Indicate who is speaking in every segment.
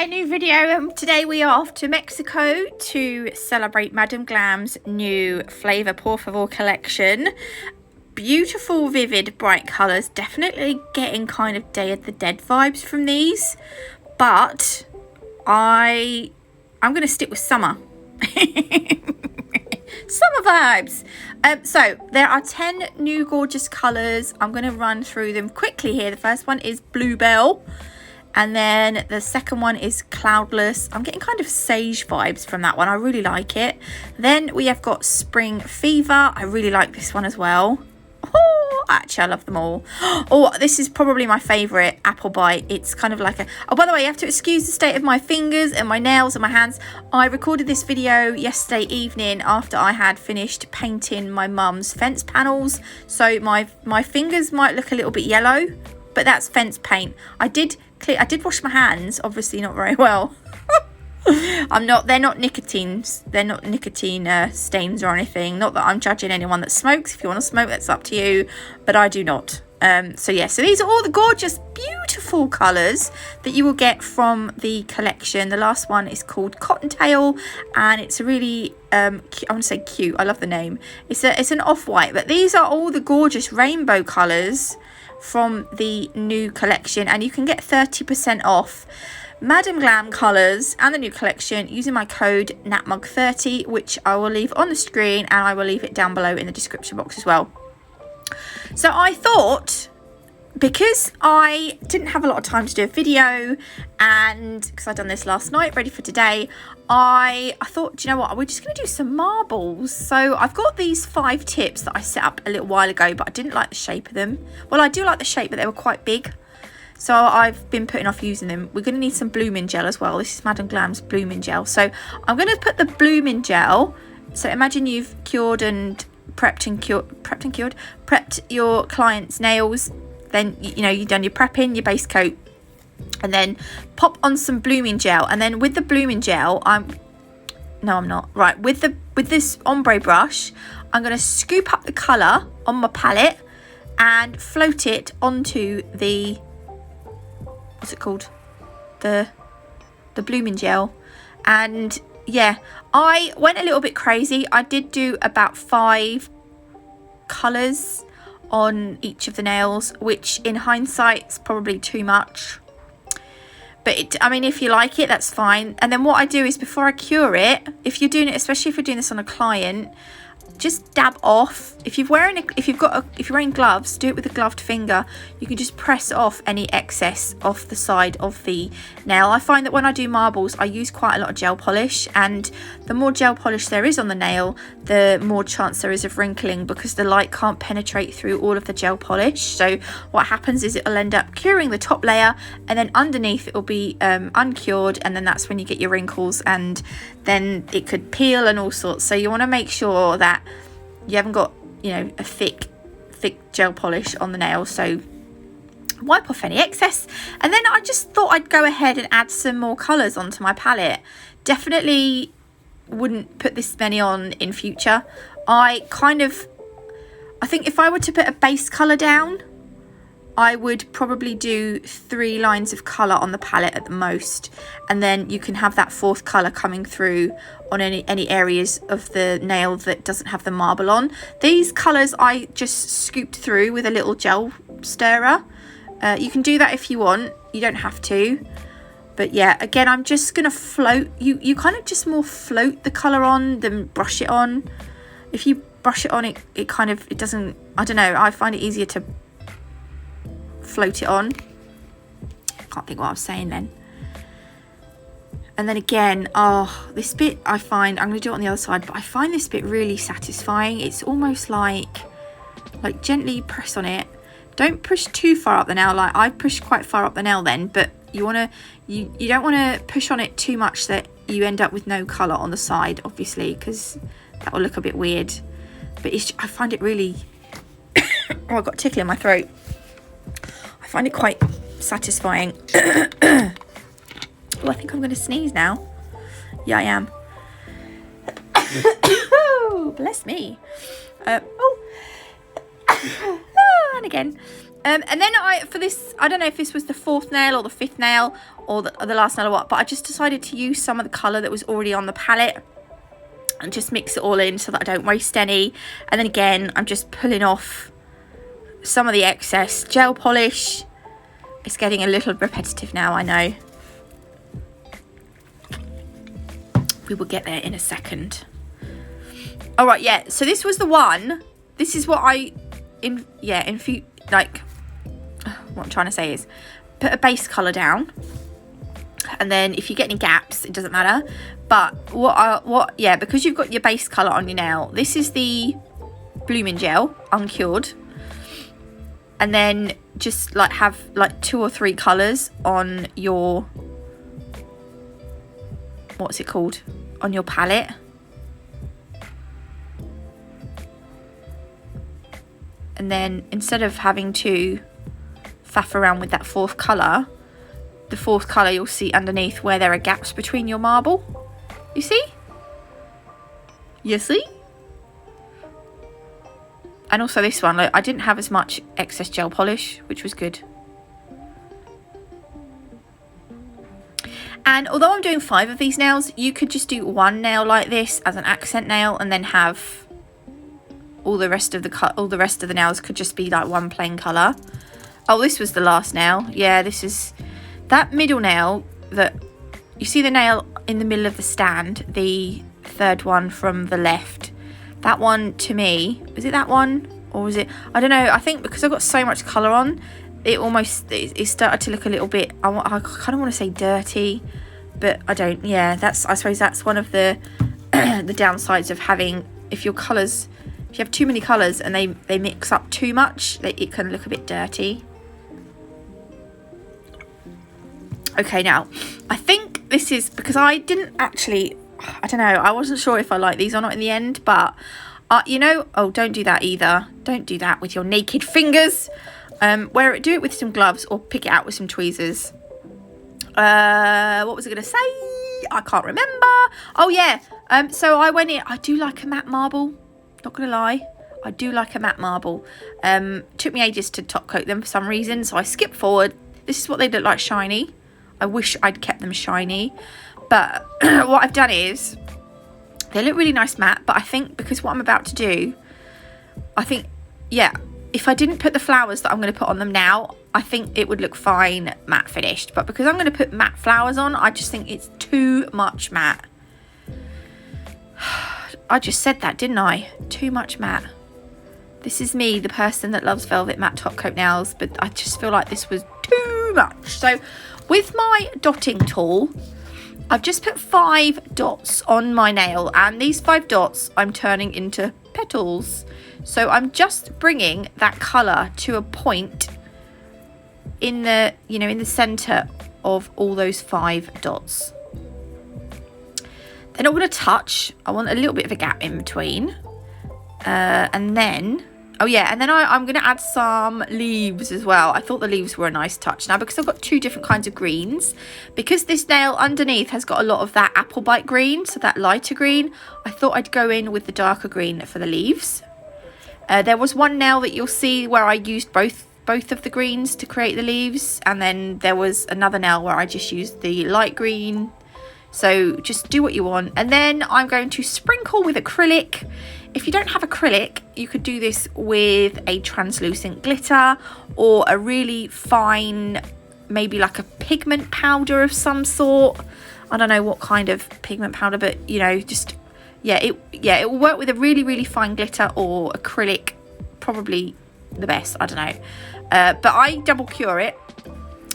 Speaker 1: a new video. Today we are off to Mexico to celebrate Madame Glam's new Flavor Por Favor collection. Beautiful, vivid, bright colours. Definitely getting kind of Day of the Dead vibes from these. But I'm going to stick with summer. Summer vibes. So there are 10 new gorgeous colours. I'm going to run through them quickly here. The first one is Bluebell. And then the second one is Cloudless. I'm getting kind of sage vibes from that one. I really like it. Then we have got Spring Fever. I really like this one as well. Oh, actually, I love them all. Oh, this is probably my favourite, Apple Bite. It's kind of like a... Oh, by the way, you have to excuse the state of my fingers and my nails and my hands. I recorded this video yesterday evening after I had finished painting my mum's fence panels. So my fingers might look a little bit yellow, but that's fence paint. I did wash my hands, obviously not very well. They're not nicotine stains or anything. Not that I'm judging anyone that smokes. If you want to smoke, that's up to you, but I do not. So these are all the gorgeous, beautiful colours that you will get from the collection. The last one is called Cottontail, and it's a really I want to say cute. I love the name. It's an off-white, but these are all the gorgeous rainbow colours from the new collection, and you can get 30% off Madame Glam colours and the new collection using my code NATMUG30, which I will leave on the screen, and I will leave it down below in the description box as well. So I thought, because I didn't have a lot of time to do a video, and because I'd done this last night ready for today, I thought, do you know what, we're just going to do some marbles. So I've got these 5 tips that I set up a little while ago, but I didn't like the shape of them. Well, I do like the shape, but they were quite big, so I've been putting off using them. We're going to need some Bloomin gel as well. This is Madame Glam's Bloomin gel. So I'm going to put the Bloomin gel. So imagine you've cured and prepped your client's nails. Then you've done your prepping, your base coat, and then pop on some Bloomin gel. And then with the Bloomin gel, with this ombre brush, I'm going to scoop up the colour on my palette and float it onto the, what's it called, the Bloomin gel. And yeah, I went a little bit crazy. I did do about 5 colours on each of the nails, which in hindsight is probably too much, but I mean, if you like it, that's fine. And then what I do is, before I cure it, if you're doing it, especially if you're doing this on a client, just dab off. If you're wearing gloves, do it with a gloved finger. You can just press off any excess off the side of the nail. I find that when I do marbles, I use quite a lot of gel polish, and the more gel polish there is on the nail, the more chance there is of wrinkling, because the light can't penetrate through all of the gel polish. So what happens is it'll end up curing the top layer, and then underneath it will be uncured, and then that's when you get your wrinkles, and then it could peel and all sorts. So you want to make sure that you haven't got, a thick gel polish on the nail. So wipe off any excess, and then I just thought I'd go ahead and add some more colours onto my palette. Definitely wouldn't put this many on in future. I think if I were to put a base colour down, I would probably do 3 lines of colour on the palette at the most, and then you can have that 4th colour coming through on any areas of the nail that doesn't have the marble on. These colours I just scooped through with a little gel stirrer. You can do that if you want, you don't have to. But yeah, again, I'm just going to float. You kind of just more float the colour on than brush it on. If you brush it on, it doesn't, I don't know, I find it easier to float it on. I can't think what I was saying then. And then again, this bit I find, I'm going to do it on the other side, but I find this bit really satisfying. It's almost like gently press on it. Don't push too far up the nail. Like, I pushed quite far up the nail then, but you don't want to push on it too much that you end up with no colour on the side, obviously, because that will look a bit weird. But I find it really oh, I've got a tickle in my throat. I find it quite satisfying. Oh, I think I'm going to sneeze now. Yeah, I am. Oh, bless me. And again. And then for this, I don't know if this was the 4th nail or the 5th nail or the last nail or what, but I just decided to use some of the colour that was already on the palette and just mix it all in so that I don't waste any. And then again, I'm just pulling off some of the excess gel polish. It's getting a little repetitive now, I know. We will get there in a second. All right, yeah, so this was the one. This is what what I'm trying to say is put a base colour down, and then if you get any gaps, it doesn't matter. But because you've got your base colour on your nail, this is the Bloomin gel uncured, and then just like have like 2 or 3 colours on your, what's it called, on your palette. And then instead of having to faff around with that 4th colour, the 4th colour you'll see underneath where there are gaps between your marble. You see? You see? And also this one, I didn't have as much excess gel polish, which was good. And although I'm doing 5 of these nails, you could just do 1 nail like this as an accent nail, and then have all the rest of the nails could just be like 1 plain colour. Oh, this was the last nail. Yeah, this is that middle nail that you see, the nail in the middle of the stand, the 3rd one from the left. That one, to me, was it that one, or was it, I don't know. I think because I've got so much colour on, it started to look a little bit, I kind of want to say dirty, but I don't. Yeah, I suppose that's one of the the downsides of having, if you have too many colours and they mix up too much, it can look a bit dirty. Okay, now I think this is because I didn't actually, I don't know, I wasn't sure if I like these or not in the end, but oh, don't do that either. Don't do that with your naked fingers. Do it with some gloves or pick it out with some tweezers. What was I going to say? I can't remember. Oh yeah. So I went in, I do like a matte marble. Not gonna lie, I do like a matte marble. Took me ages to top coat them for some reason, so I skipped forward. This is what they look like shiny. I wish I'd kept them shiny, but what I've done is they look really nice matte, but I think because what I'm about to do, if I didn't put the flowers that I'm going to put on them now, I think it would look fine matte finished, but because I'm going to put matte flowers on, I just think it's too much matte. I just said that, didn't I? Too much matte. This is me, the person that loves velvet matte top coat nails, but I just feel like this was too much. So with my dotting tool, I've just put 5 dots on my nail, and these 5 dots I'm turning into petals. So I'm just bringing that colour to a point in the, in the centre of all those 5 dots. They're not going to touch. I want a little bit of a gap in between. And then I'm going to add some leaves as well. I thought the leaves were a nice touch. Now, because I've got 2 different kinds of greens, because this nail underneath has got a lot of that apple bite green, so that lighter green, I thought I'd go in with the darker green for the leaves. There was one nail that you'll see where I used both of the greens to create the leaves, and then there was another nail where I just used the light green. So just do what you want. And then I'm going to sprinkle with acrylic. If you don't have acrylic, you could do this with a translucent glitter or a really fine, maybe like a pigment powder of some sort. I don't know what kind of pigment powder, but it will work with a really, really fine glitter or acrylic, probably the best, I don't know. But I double cure it,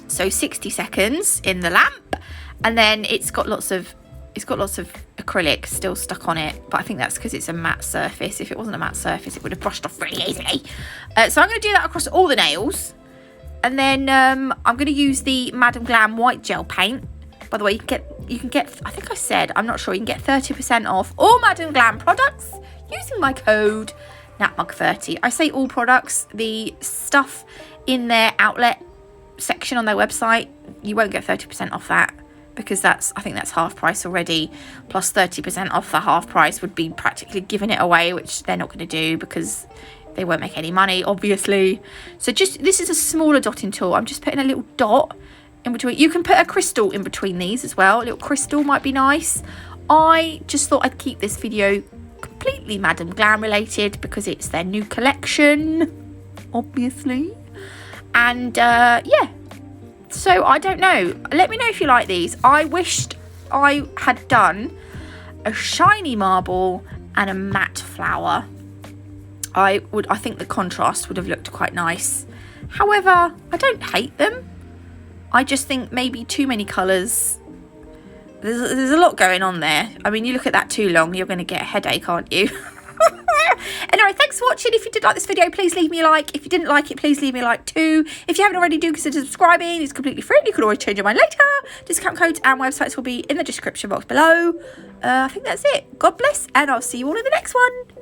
Speaker 1: so 60 seconds in the lamp, and then it's got lots of acrylic still stuck on it, but I think that's because it's a matte surface. If it wasn't a matte surface, it would have brushed off really easily. So I'm going to do that across all the nails, and then I'm going to use the Madam Glam white gel paint. By the way, you can get I think I said, I'm not sure, you can get 30% off all Madam Glam products using my code NatMug30. I say all products. The stuff in their outlet section on their website, you won't get 30% off that, because I think that's half price already, plus 30% off the half price would be practically giving it away, which they're not going to do, because they won't make any money, obviously. So this is a smaller dotting tool. I'm just putting a little dot in between. You can put a crystal in between these as well. A little crystal might be nice. I just thought I'd keep this video completely Madam Glam related because it's their new collection, obviously. And yeah, so I don't know. Let me know if you like these. I wished I had done a shiny marble and a matte flower. I think the contrast would have looked quite nice. However, I don't hate them. I just think maybe too many colours. There's a lot going on there. I mean, you look at that too long, you're going to get a headache, aren't you? Anyway, thanks for watching. If you did like this video, please leave me a like. If you didn't like it, please leave me a like too. If you haven't already, do consider subscribing. It's completely free. You can always change your mind later. Discount codes and websites will be in the description box below. I think that's it. God bless, and I'll see you all in the next one.